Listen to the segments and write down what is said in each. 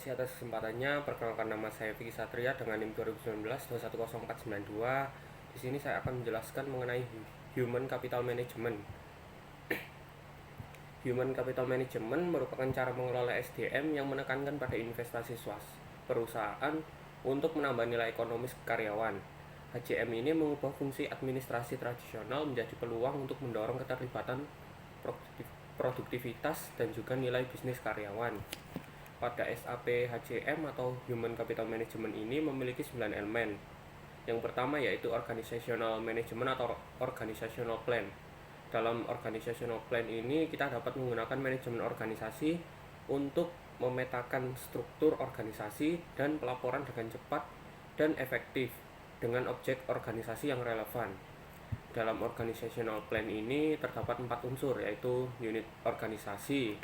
kasih atas kesempatannya. Perkenalkan, nama saya Vicky Satria dengan NIM 2019-210492. Di sini saya akan menjelaskan mengenai Human Capital Management. Human Capital Management merupakan cara mengelola SDM yang menekankan pada investasi perusahaan untuk menambah nilai ekonomis karyawan. HCM ini mengubah fungsi administrasi tradisional menjadi peluang untuk mendorong keterlibatan produktivitas dan juga nilai bisnis karyawan. Pada SAP HCM atau Human Capital Management ini memiliki 9 elemen. Yang pertama yaitu Organizational Management atau Organizational Plan. Dalam Organizational Plan ini kita dapat menggunakan manajemen organisasi untuk memetakan struktur organisasi dan pelaporan dengan cepat dan efektif dengan objek organisasi yang relevan. Dalam Organizational Plan ini terdapat 4 unsur, yaitu unit organisasi,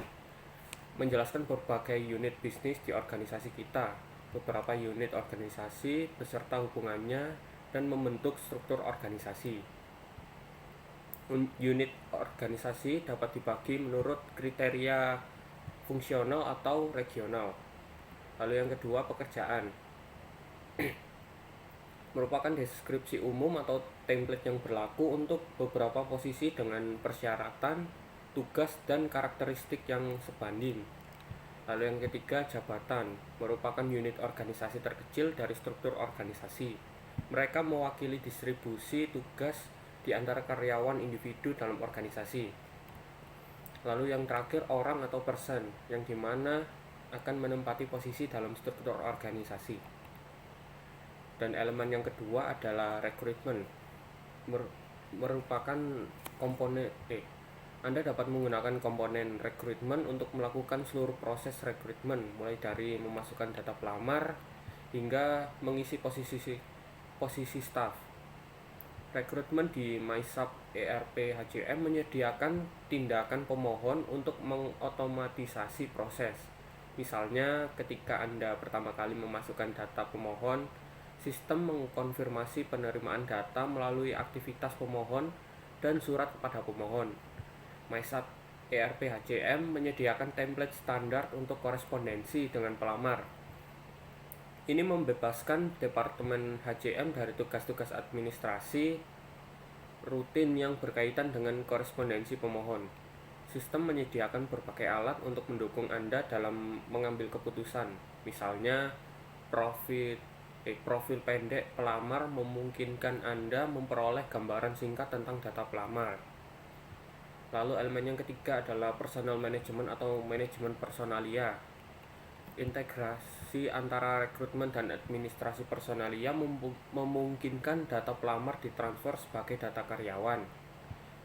menjelaskan berbagai unit bisnis di organisasi kita, beberapa unit organisasi beserta hubungannya, dan membentuk struktur organisasi. Unit organisasi dapat dibagi menurut kriteria fungsional atau regional. Lalu yang kedua, pekerjaan merupakan deskripsi umum atau template yang berlaku untuk beberapa posisi dengan persyaratan, tugas, dan karakteristik yang sebanding. Lalu yang ketiga, jabatan merupakan unit organisasi terkecil dari struktur organisasi. Mereka mewakili distribusi tugas di antara karyawan individu dalam organisasi. Lalu yang terakhir, orang atau person, yang dimana akan menempati posisi dalam struktur organisasi. Dan elemen yang kedua adalah rekrutmen, merupakan komponen Anda dapat menggunakan komponen rekrutmen untuk melakukan seluruh proses rekrutmen, mulai dari memasukkan data pelamar hingga mengisi posisi staff. Rekrutmen di MySAP ERP HCM menyediakan tindakan pemohon untuk mengotomatisasi proses. Misalnya, ketika Anda pertama kali memasukkan data pemohon, sistem mengkonfirmasi penerimaan data melalui aktivitas pemohon dan surat kepada pemohon. MySAP ERP HCM menyediakan template standar untuk korespondensi dengan pelamar. Ini membebaskan Departemen HCM dari tugas-tugas administrasi rutin yang berkaitan dengan korespondensi pemohon. Sistem menyediakan berbagai alat untuk mendukung Anda dalam mengambil keputusan. Misalnya, profil pendek pelamar memungkinkan Anda memperoleh gambaran singkat tentang data pelamar. Lalu elemen yang ketiga adalah personal management atau manajemen personalia. Integrasi antara rekrutmen dan administrasi personalia memungkinkan data pelamar ditransfer sebagai data karyawan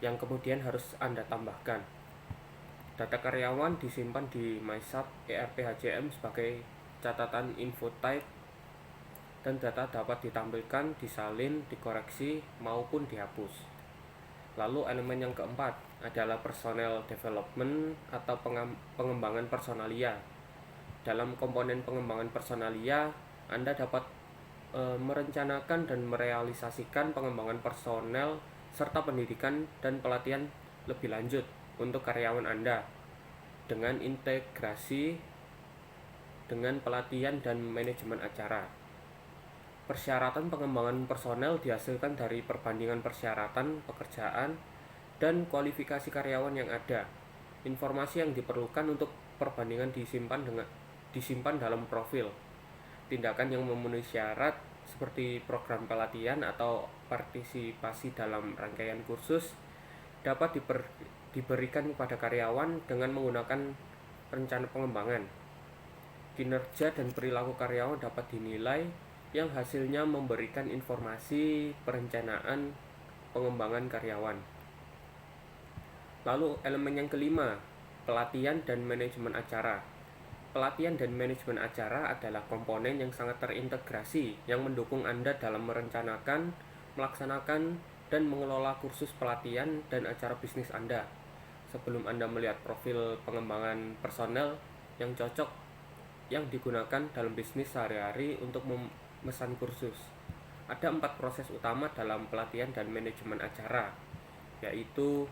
yang kemudian harus Anda tambahkan. Data karyawan disimpan di MySAP ERP HCM sebagai catatan info type, dan data dapat ditampilkan, disalin, dikoreksi, maupun dihapus. Lalu elemen yang keempat adalah personal development atau pengembangan personalia. Dalam komponen pengembangan personalia, Anda dapat merencanakan dan merealisasikan pengembangan personel serta pendidikan dan pelatihan lebih lanjut untuk karyawan Anda dengan integrasi dengan pelatihan dan manajemen acara. Persyaratan pengembangan personel dihasilkan dari perbandingan persyaratan pekerjaan dan kualifikasi karyawan yang ada. Informasi yang diperlukan untuk perbandingan disimpan dalam profil. Tindakan yang memenuhi syarat seperti program pelatihan atau partisipasi dalam rangkaian kursus dapat diberikan kepada karyawan dengan menggunakan rencana pengembangan. Kinerja dan perilaku karyawan dapat dinilai, yang hasilnya memberikan informasi perencanaan pengembangan karyawan. Lalu elemen yang kelima, pelatihan dan manajemen acara. Pelatihan dan manajemen acara adalah komponen yang sangat terintegrasi yang mendukung Anda dalam merencanakan, melaksanakan, dan mengelola kursus pelatihan dan acara bisnis Anda. Sebelum Anda melihat profil pengembangan personel yang cocok yang digunakan dalam bisnis sehari-hari untuk memesan kursus, ada 4 proses utama dalam pelatihan dan manajemen acara, yaitu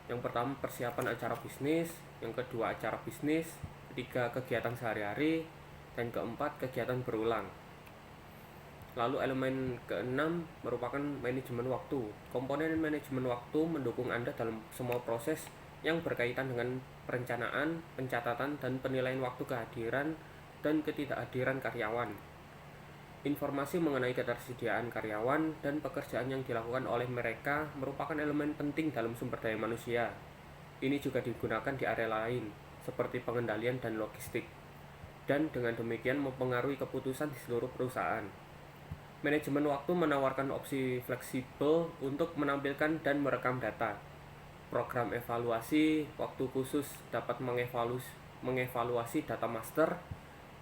yang pertama persiapan acara bisnis, yang kedua acara bisnis, ketiga kegiatan sehari-hari, Dan keempat, kegiatan berulang. Lalu elemen keenam merupakan manajemen waktu. Komponen manajemen waktu mendukung Anda dalam semua proses yang berkaitan dengan perencanaan, pencatatan, dan penilaian waktu kehadiran dan ketidakhadiran karyawan. Informasi mengenai ketersediaan karyawan dan pekerjaan yang dilakukan oleh mereka merupakan elemen penting dalam sumber daya manusia. Ini juga digunakan di area lain, seperti pengendalian dan logistik, dan dengan demikian mempengaruhi keputusan di seluruh perusahaan. Manajemen waktu menawarkan opsi fleksibel untuk menampilkan dan merekam data. Program evaluasi waktu khusus dapat mengevaluasi data master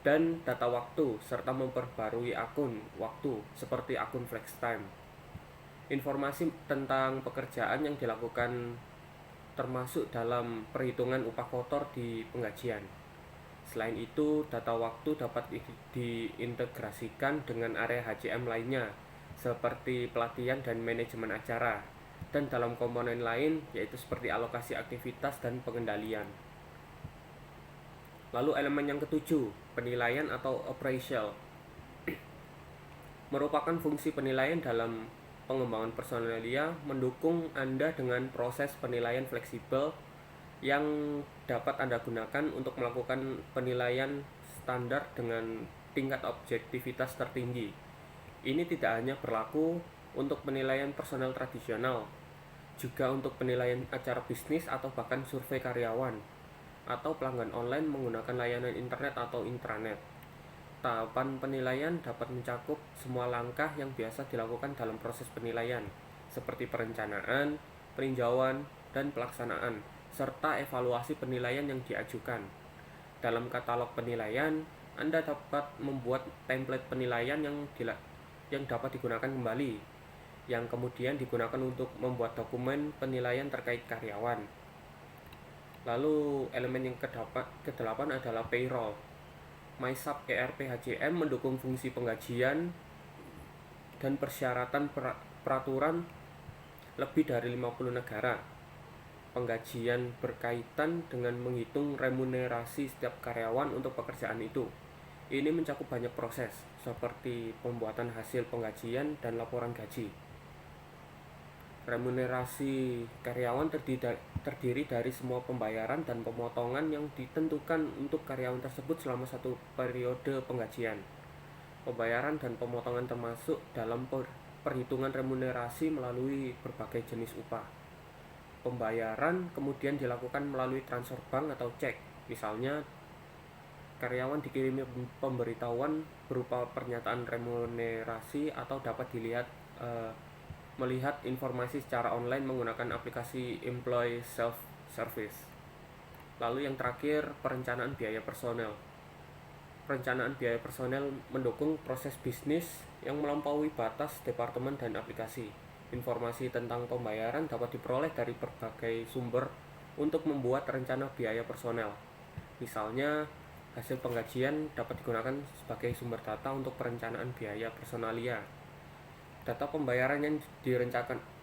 dan data waktu serta memperbarui akun waktu seperti akun FlexTime. Informasi tentang pekerjaan yang dilakukan termasuk dalam perhitungan upah kotor di penggajian. Selain itu, data waktu dapat diintegrasikan dengan area HCM lainnya, seperti pelatihan dan manajemen acara, dan dalam komponen lain, yaitu seperti alokasi aktivitas dan pengendalian. Lalu elemen yang ketujuh, penilaian atau appraisal, merupakan fungsi penilaian dalam pengembangan personalia mendukung Anda dengan proses penilaian fleksibel yang dapat Anda gunakan untuk melakukan penilaian standar dengan tingkat objektivitas tertinggi. Ini tidak hanya berlaku untuk penilaian personel tradisional, juga untuk penilaian acara bisnis atau bahkan survei karyawan atau pelanggan online menggunakan layanan internet atau intranet. Tahapan penilaian dapat mencakup semua langkah yang biasa dilakukan dalam proses penilaian, seperti perencanaan, peninjauan, dan pelaksanaan, serta evaluasi penilaian yang diajukan. Dalam katalog penilaian, Anda dapat membuat template penilaian yang dapat digunakan kembali, yang kemudian digunakan untuk membuat dokumen penilaian terkait karyawan. Lalu elemen yang kedelapan adalah payroll. MySAP ERP HCM mendukung fungsi penggajian dan persyaratan peraturan lebih dari 50 negara. Penggajian berkaitan dengan menghitung remunerasi setiap karyawan untuk pekerjaan itu. Ini mencakup banyak proses, seperti pembuatan hasil penggajian dan laporan gaji. Remunerasi karyawan terdiri dari semua pembayaran dan pemotongan yang ditentukan untuk karyawan tersebut selama satu periode penggajian. Pembayaran dan pemotongan termasuk dalam perhitungan remunerasi melalui berbagai jenis upah. Pembayaran kemudian dilakukan melalui transfer bank atau cek. Misalnya, karyawan dikirimi pemberitahuan berupa pernyataan remunerasi atau dapat melihat informasi secara online menggunakan aplikasi Employee Self-Service. Lalu yang terakhir, perencanaan biaya personel. Perencanaan biaya personel mendukung proses bisnis yang melampaui batas departemen dan aplikasi. Informasi tentang pembayaran dapat diperoleh dari berbagai sumber untuk membuat rencana biaya personel. Misalnya, hasil penggajian dapat digunakan sebagai sumber data untuk perencanaan biaya personalia. Data pembayaran yang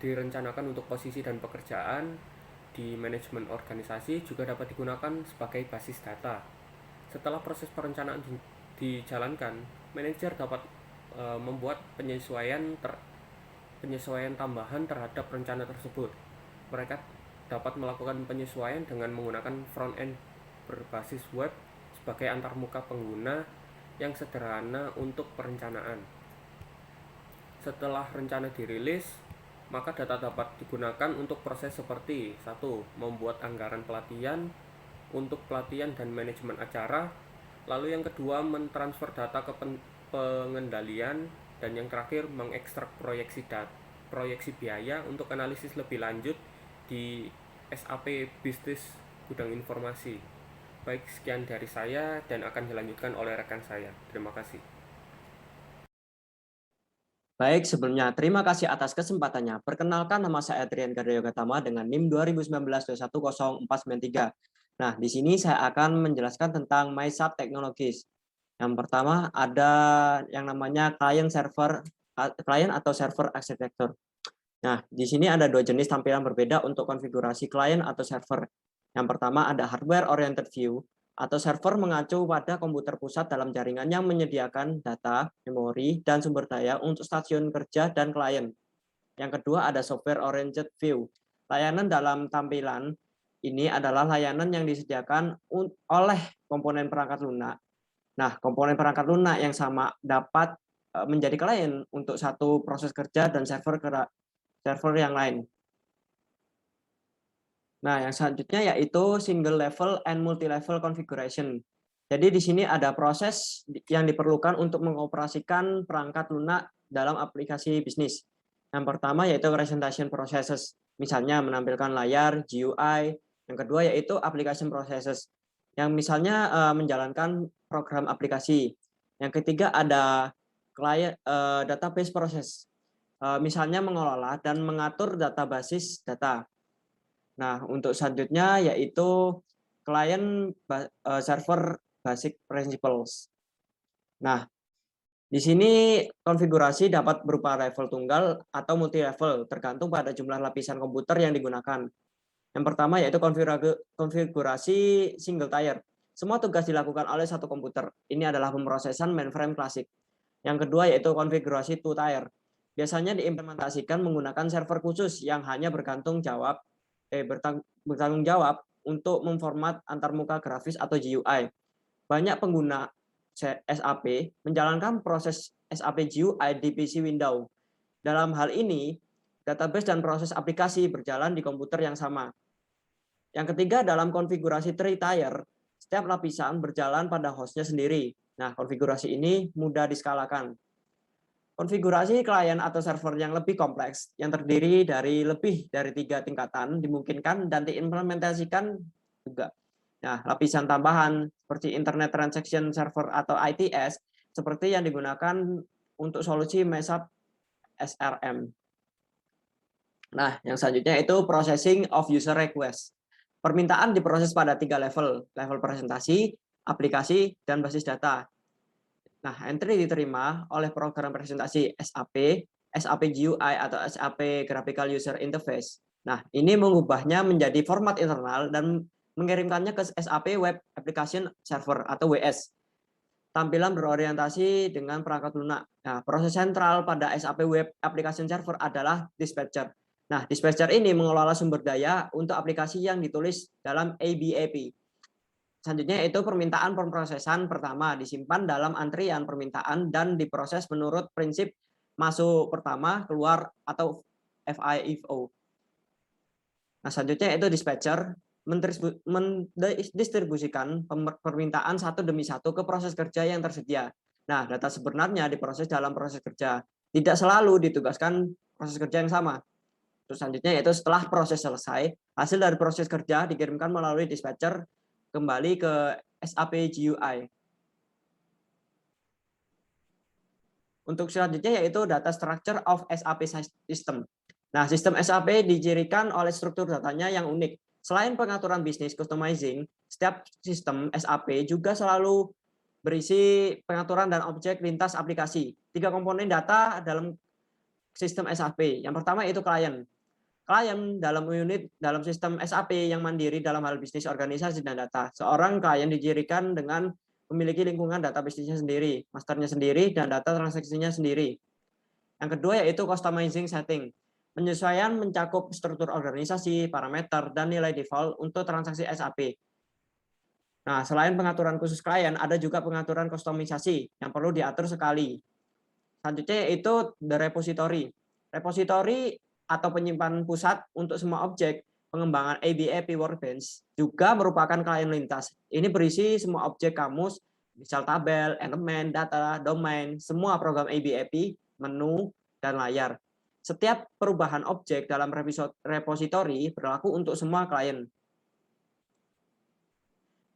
direncanakan untuk posisi dan pekerjaan di manajemen organisasi juga dapat digunakan sebagai basis data. Setelah proses perencanaan dijalankan, manajer dapat membuat penyesuaian tambahan terhadap rencana tersebut. Mereka dapat melakukan penyesuaian dengan menggunakan front-end berbasis web sebagai antarmuka pengguna yang sederhana untuk perencanaan. Setelah rencana dirilis, maka data dapat digunakan untuk proses seperti 1. Membuat anggaran pelatihan untuk pelatihan dan manajemen acara. Lalu yang kedua, mentransfer data ke pengendalian. Dan yang terakhir, mengekstrak proyeksi biaya untuk analisis lebih lanjut di SAP Bisnis Gudang Informasi. Baik, sekian dari saya dan akan dilanjutkan oleh rekan saya. Terima kasih. Baik, sebelumnya terima kasih atas kesempatannya. Perkenalkan, nama saya Adrian Gardayo Gatama dengan NIM 2019-210-493. Nah, di sini saya akan menjelaskan tentang MySAP Technologies. Yang pertama ada yang namanya client atau server architecture. Nah, di sini ada dua jenis tampilan berbeda untuk konfigurasi client atau server. Yang pertama ada hardware oriented view atau server mengacu pada komputer pusat dalam jaringan yang menyediakan data, memori, dan sumber daya untuk stasiun kerja dan klien. Yang kedua ada software oriented view. Layanan dalam tampilan ini adalah layanan yang disediakan oleh komponen perangkat lunak. Nah, komponen perangkat lunak yang sama dapat menjadi klien untuk satu proses kerja dan server yang lain. Nah, yang selanjutnya yaitu single level and multi level configuration. Jadi di sini ada proses yang diperlukan untuk mengoperasikan perangkat lunak dalam aplikasi bisnis. Yang pertama yaitu presentation processes, misalnya menampilkan layar, GUI. Yang kedua yaitu application processes, yang misalnya menjalankan program aplikasi. Yang ketiga ada client database process, misalnya mengelola dan mengatur databasis data. Nah, untuk selanjutnya yaitu client server basic principles. Nah, di sini konfigurasi dapat berupa level tunggal atau multi level, tergantung pada jumlah lapisan komputer yang digunakan. Yang pertama yaitu konfigurasi single tier. Semua tugas dilakukan oleh satu komputer. Ini adalah pemrosesan mainframe klasik. Yang kedua yaitu konfigurasi two tier. Biasanya diimplementasikan menggunakan server khusus yang hanya bertanggung jawab untuk memformat antarmuka grafis atau GUI. Banyak pengguna SAP menjalankan proses SAP GUI di PC Windows. Dalam hal ini, database dan proses aplikasi berjalan di komputer yang sama. Yang ketiga, dalam konfigurasi three-tier, setiap lapisan berjalan pada hostnya sendiri. Nah, konfigurasi ini mudah diskalakan. Konfigurasi klien atau server yang lebih kompleks, yang terdiri dari lebih dari 3 tingkatan, dimungkinkan dan diimplementasikan juga. Nah, lapisan tambahan seperti Internet Transaction Server atau ITS, seperti yang digunakan untuk solusi MASAP SRM. Nah, yang selanjutnya itu processing of user request. Permintaan diproses pada 3 level, level presentasi, aplikasi, dan basis data. Nah, entry diterima oleh program presentasi SAP, SAP GUI atau SAP Graphical User Interface. Nah, ini mengubahnya menjadi format internal dan mengirimkannya ke SAP Web Application Server atau WS. Tampilan berorientasi dengan perangkat lunak. Nah, proses sentral pada SAP Web Application Server adalah dispatcher. Nah, dispatcher ini mengelola sumber daya untuk aplikasi yang ditulis dalam ABAP. Selanjutnya itu permintaan pemrosesan pertama disimpan dalam antrian permintaan dan diproses menurut prinsip masuk pertama, keluar atau FIFO. Nah, selanjutnya itu dispatcher mendistribusikan permintaan satu demi satu ke proses kerja yang tersedia. Nah, data sebenarnya diproses dalam proses kerja. Tidak selalu ditugaskan proses kerja yang sama. Terus selanjutnya yaitu setelah proses selesai, hasil dari proses kerja dikirimkan melalui dispatcher kembali ke SAP GUI. Untuk selanjutnya yaitu data structure of SAP system. Nah, sistem SAP dicirikan oleh struktur datanya yang unik. Selain pengaturan bisnis customizing, setiap sistem SAP juga selalu berisi pengaturan dan objek lintas aplikasi. 3 komponen data dalam sistem SAP. Yang pertama yaitu klien. Klien dalam sistem SAP yang mandiri dalam hal bisnis, organisasi, dan data. Seorang klien dicirikan dengan memiliki lingkungan data bisnisnya sendiri, masternya sendiri, dan data transaksinya sendiri. Yang kedua yaitu customizing setting. Penyesuaian mencakup struktur organisasi, parameter, dan nilai default untuk transaksi SAP. Nah, selain pengaturan khusus klien, ada juga pengaturan kustomisasi yang perlu diatur sekali. Selanjutnya yaitu the repository. Repository atau penyimpanan pusat untuk semua objek pengembangan ABAP Workbench juga merupakan klien lintas. Ini berisi semua objek kamus, misal tabel, elemen, data, domain, semua program ABAP, menu, dan layar. Setiap perubahan objek dalam repository berlaku untuk semua klien.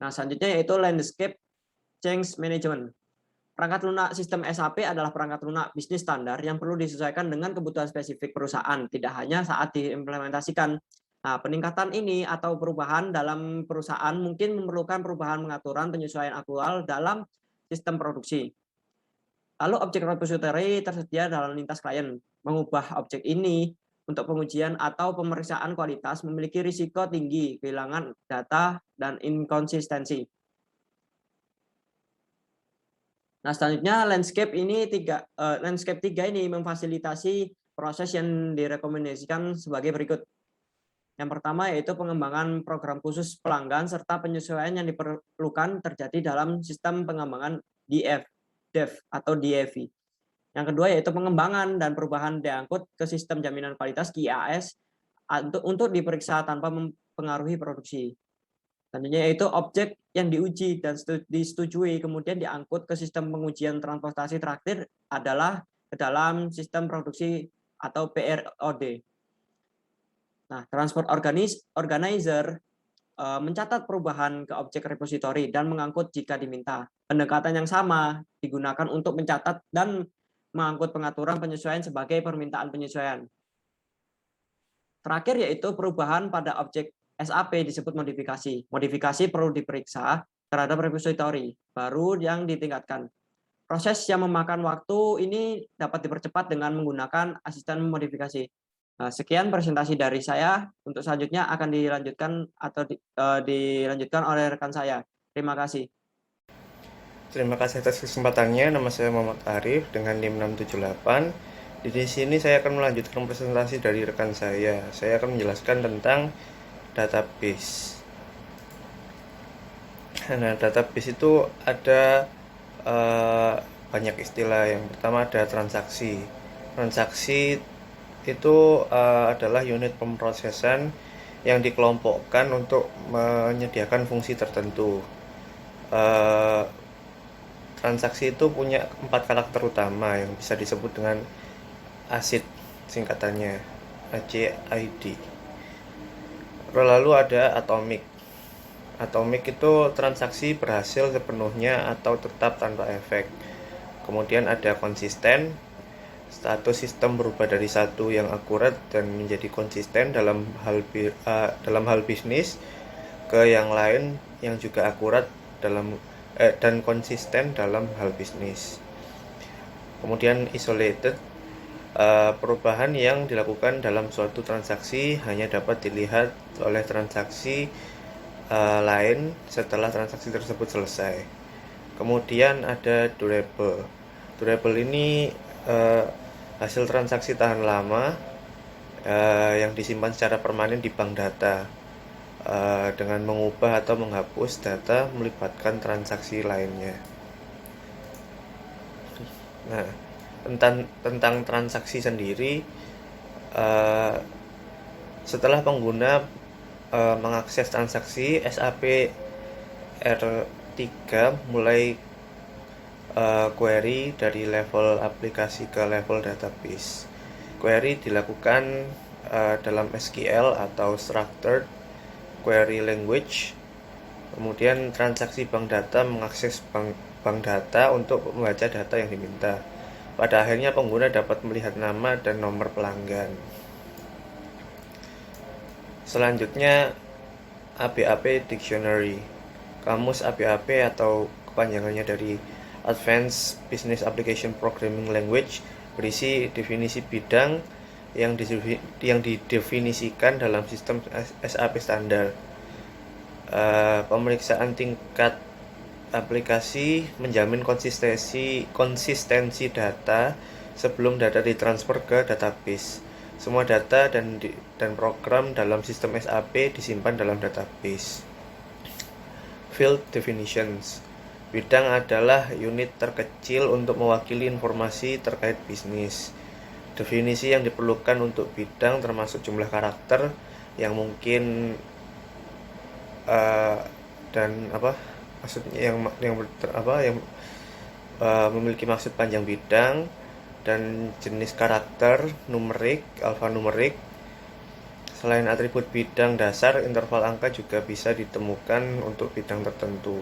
Nah, selanjutnya yaitu landscape change management. Perangkat lunak sistem SAP adalah perangkat lunak bisnis standar yang perlu disesuaikan dengan kebutuhan spesifik perusahaan, tidak hanya saat diimplementasikan. Nah, peningkatan ini atau perubahan dalam perusahaan mungkin memerlukan perubahan pengaturan penyesuaian aktual dalam sistem produksi. Lalu objek repository tersedia dalam lintas klien. Mengubah objek ini untuk pengujian atau pemeriksaan kualitas memiliki risiko tinggi kehilangan data dan inkonsistensi. Nah, selanjutnya landscape 3 ini memfasilitasi proses yang direkomendasikan sebagai berikut. Yang pertama yaitu pengembangan program khusus pelanggan serta penyesuaian yang diperlukan terjadi dalam sistem pengembangan DEV atau DAV. Yang kedua yaitu pengembangan dan perubahan diangkut ke sistem jaminan kualitas QAS untuk diperiksa tanpa mempengaruhi produksi. Selanjutnya yaitu objek yang diuji dan disetujui kemudian diangkut ke sistem pengujian transportasi terakhir adalah ke dalam sistem produksi atau PROD. Nah, transport organizer mencatat perubahan ke objek repository dan mengangkut jika diminta. Pendekatan yang sama digunakan untuk mencatat dan mengangkut pengaturan penyesuaian sebagai permintaan penyesuaian. Terakhir yaitu perubahan pada objek SAP disebut modifikasi. Modifikasi perlu diperiksa terhadap repository, baru yang ditingkatkan. Proses yang memakan waktu ini dapat dipercepat dengan menggunakan asisten modifikasi. Sekian presentasi dari saya. Untuk selanjutnya akan dilanjutkan oleh rekan saya. Terima kasih. Terima kasih atas kesempatannya. Nama saya Muhammad Arif dengan NIM 678. Di sini saya akan melanjutkan presentasi dari rekan saya. Saya akan menjelaskan tentang database. Nah, database itu ada banyak istilah. Yang pertama ada transaksi. Transaksi itu adalah unit pemrosesan yang dikelompokkan untuk menyediakan fungsi tertentu. Transaksi itu punya 4 karakter utama yang bisa disebut dengan ACID, singkatannya ACID. Lalu ada atomic. Atomic itu transaksi berhasil sepenuhnya atau tetap tanpa efek. Kemudian ada konsisten. Status sistem berubah dari satu yang akurat dan menjadi konsisten dalam hal bisnis ke yang lain yang juga akurat dan konsisten dalam hal bisnis. Kemudian isolated, perubahan yang dilakukan dalam suatu transaksi hanya dapat dilihat oleh transaksi lain setelah transaksi tersebut selesai. Kemudian ada durable. Durable ini hasil transaksi tahan lama yang disimpan secara permanen di bank data dengan mengubah atau menghapus data melibatkan transaksi lainnya. Nah, tentang transaksi sendiri, setelah pengguna mengakses transaksi, SAP R3 mulai query dari level aplikasi ke level database. Query dilakukan dalam SQL atau Structured Query Language. Kemudian transaksi bank data mengakses bank data untuk membaca data yang diminta. Pada akhirnya pengguna dapat melihat nama dan nomor pelanggan. Selanjutnya ABAP Dictionary. Kamus ABAP atau kepanjangannya dari Advanced Business Application Programming Language berisi definisi bidang yang didefinisikan dalam sistem SAP standar. Pemeriksaan tingkat aplikasi menjamin konsistensi data sebelum data ditransfer ke database. Semua data dan program dalam sistem SAP disimpan dalam database. Field definitions. Bidang adalah unit terkecil untuk mewakili informasi terkait bisnis. Definisi yang diperlukan untuk bidang termasuk jumlah karakter yang mungkin memiliki maksud panjang bidang dan jenis karakter numerik, alfanumerik. Selain atribut bidang dasar, interval angka juga bisa ditemukan untuk bidang tertentu.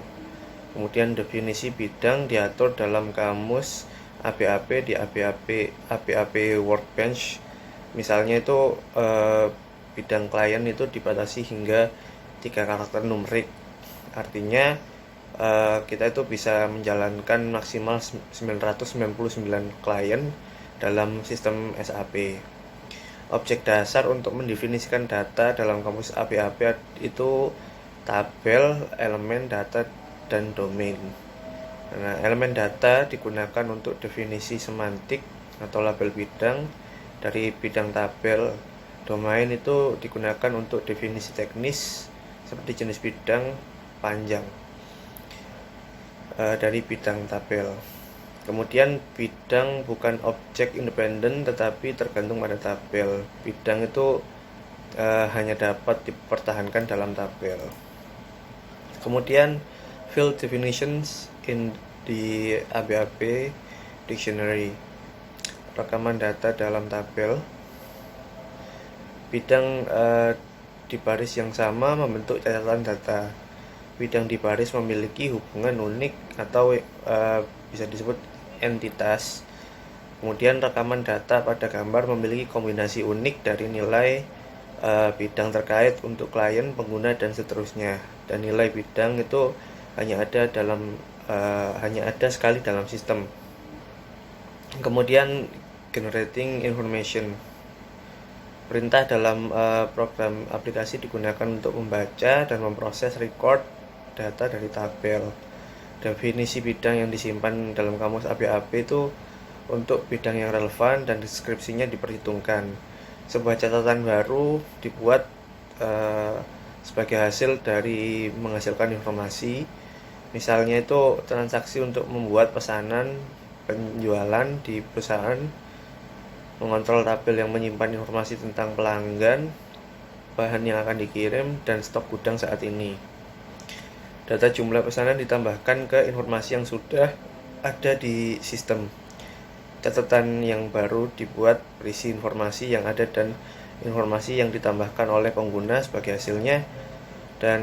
Kemudian definisi bidang diatur dalam kamus ABAP di ABAP Workbench. Misalnya itu bidang klien itu dibatasi hingga 3 karakter numerik. Artinya kita itu bisa menjalankan maksimal 999 klien dalam sistem SAP. Objek dasar untuk mendefinisikan data dalam kamus ABAP itu tabel, elemen, data, dan domain. Nah, elemen data digunakan untuk definisi semantik atau label bidang dari bidang tabel. Domain itu digunakan untuk definisi teknis seperti jenis bidang panjang dari bidang tabel. Kemudian bidang bukan objek independen tetapi tergantung pada tabel. Bidang itu hanya dapat dipertahankan dalam tabel. Kemudian field definitions in di ABAP dictionary, rekaman data dalam tabel. Bidang di baris yang sama membentuk catatan data. Bidang di baris memiliki hubungan unik atau bisa disebut entitas. Kemudian rekaman data pada gambar memiliki kombinasi unik dari nilai bidang terkait untuk klien, pengguna, dan seterusnya. Dan nilai bidang itu hanya ada sekali dalam sistem. Kemudian generating information. Perintah dalam program aplikasi digunakan untuk membaca dan memproses record data dari tabel. Definisi bidang yang disimpan dalam kamus ABAP itu untuk bidang yang relevan dan deskripsinya diperhitungkan. Sebuah catatan baru dibuat sebagai hasil dari menghasilkan informasi. Misalnya itu transaksi untuk membuat pesanan penjualan di perusahaan, mengontrol tabel yang menyimpan informasi tentang pelanggan, bahan yang akan dikirim, dan stok gudang saat ini. Data jumlah pesanan ditambahkan ke informasi yang sudah ada di sistem. Catatan yang baru dibuat berisi informasi yang ada dan informasi yang ditambahkan oleh pengguna sebagai hasilnya, dan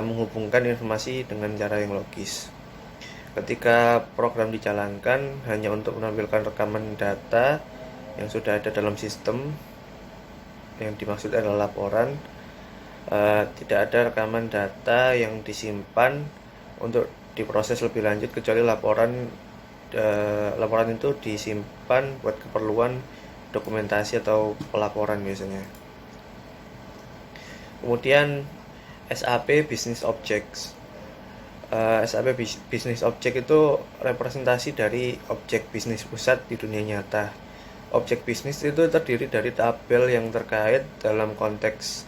menghubungkan informasi dengan cara yang logis. Ketika program dijalankan hanya untuk menampilkan rekaman data yang sudah ada dalam sistem, yang dimaksud adalah laporan, tidak ada rekaman data yang disimpan untuk diproses lebih lanjut kecuali laporan itu disimpan buat keperluan dokumentasi atau pelaporan biasanya. Kemudian SAP Business Objects. SAP Business Object itu representasi dari objek bisnis pusat di dunia nyata. Objek bisnis itu terdiri dari tabel yang terkait dalam konteks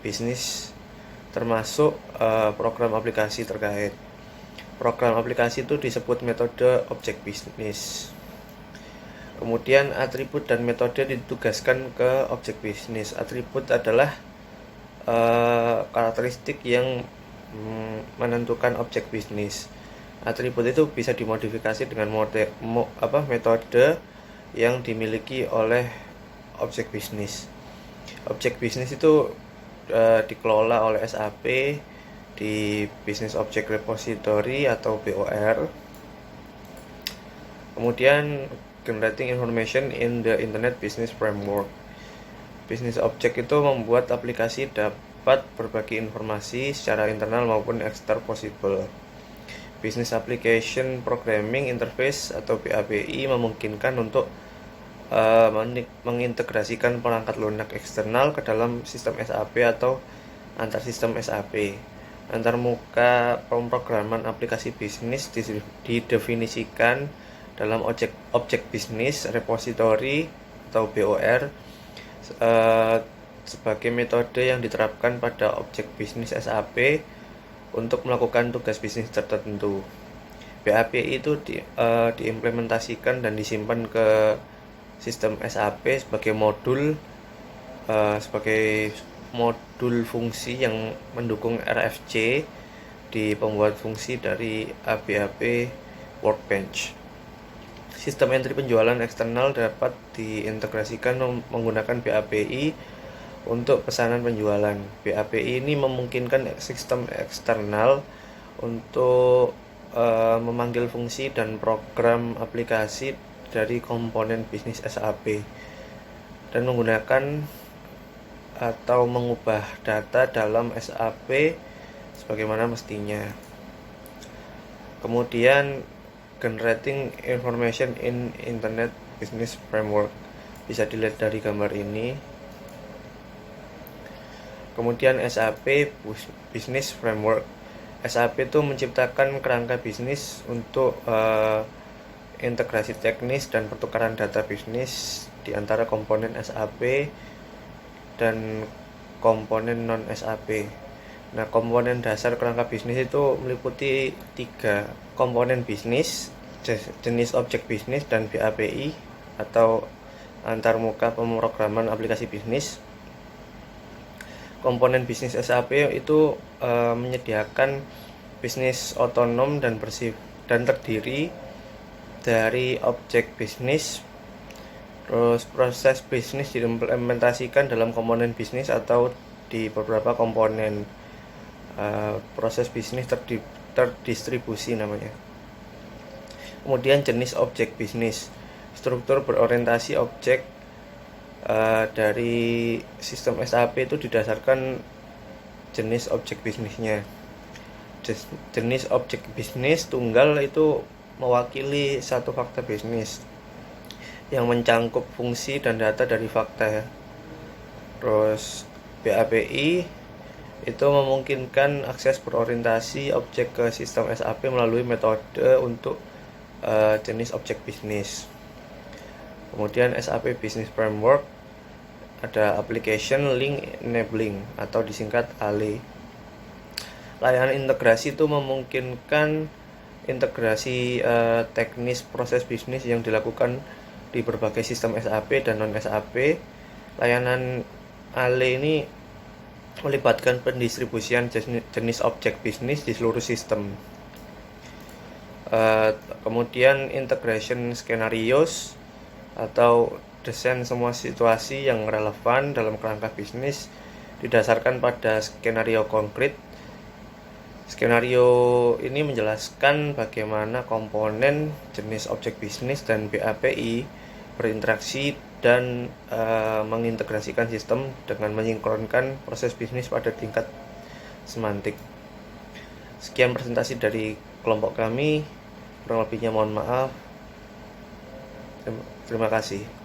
bisnis, termasuk program aplikasi terkait. Program aplikasi itu disebut metode objek bisnis. Kemudian atribut dan metode ditugaskan ke objek bisnis. Atribut adalah karakteristik yang menentukan objek bisnis. Atribut itu bisa dimodifikasi dengan metode yang dimiliki oleh objek bisnis. Objek bisnis itu dikelola oleh SAP di Business Object Repository atau BOR. Kemudian generating information in the Internet Business Framework. Business Object itu membuat aplikasi dapat berbagi informasi secara internal maupun external possible. Business Application Programming Interface atau BAPI memungkinkan untuk mengintegrasikan perangkat lunak eksternal ke dalam sistem SAP atau antar sistem SAP. Antarmuka pemrograman aplikasi bisnis didefinisikan dalam objek bisnis repository atau BOR sebagai metode yang diterapkan pada objek bisnis SAP untuk melakukan tugas bisnis tertentu. BAPI itu diimplementasikan dan disimpan ke sistem SAP sebagai modul fungsi yang mendukung RFC di pembuat fungsi dari ABAP Workbench. Sistem entry penjualan eksternal dapat diintegrasikan menggunakan BAPI untuk pesanan penjualan. BAPI ini memungkinkan sistem eksternal untuk memanggil fungsi dan program aplikasi dari komponen bisnis SAP dan menggunakan atau mengubah data dalam SAP sebagaimana mestinya. Kemudian generating information in Internet Business Framework, bisa dilihat dari gambar ini. Kemudian SAP Business Framework. SAP itu menciptakan kerangka bisnis untuk integrasi teknis dan pertukaran data bisnis di antara komponen SAP dan komponen non SAP. Nah, komponen dasar kerangka bisnis itu meliputi 3 komponen bisnis, jenis objek bisnis dan BAPI atau antarmuka pemrograman aplikasi bisnis. Komponen bisnis SAP itu menyediakan bisnis otonom dan terdiri dari objek bisnis. Terus proses bisnis diimplementasikan dalam komponen bisnis atau di beberapa komponen. Proses bisnis terdistribusi namanya. Kemudian jenis objek bisnis, struktur berorientasi objek dari sistem SAP itu didasarkan jenis objek bisnisnya. Jenis objek bisnis tunggal itu mewakili satu fakta bisnis yang mencangkup fungsi dan data dari fakta ya. Terus BAPI itu memungkinkan akses berorientasi objek ke sistem SAP melalui metode untuk jenis objek bisnis. Kemudian SAP Business Framework, ada Application Link Enabling atau disingkat ALE. Layanan integrasi itu memungkinkan integrasi teknis proses bisnis yang dilakukan di berbagai sistem SAP dan non SAP. Layanan ALE ini melibatkan pendistribusian jenis objek bisnis di seluruh sistem. Kemudian integration scenarios atau desain semua situasi yang relevan dalam kerangka bisnis didasarkan pada skenario konkret. Skenario ini menjelaskan bagaimana komponen, jenis objek bisnis, dan BAPI berinteraksi dan mengintegrasikan sistem dengan mensinkronkan proses bisnis pada tingkat semantik. Sekian presentasi dari kelompok kami, kurang lebihnya mohon maaf. Terima kasih.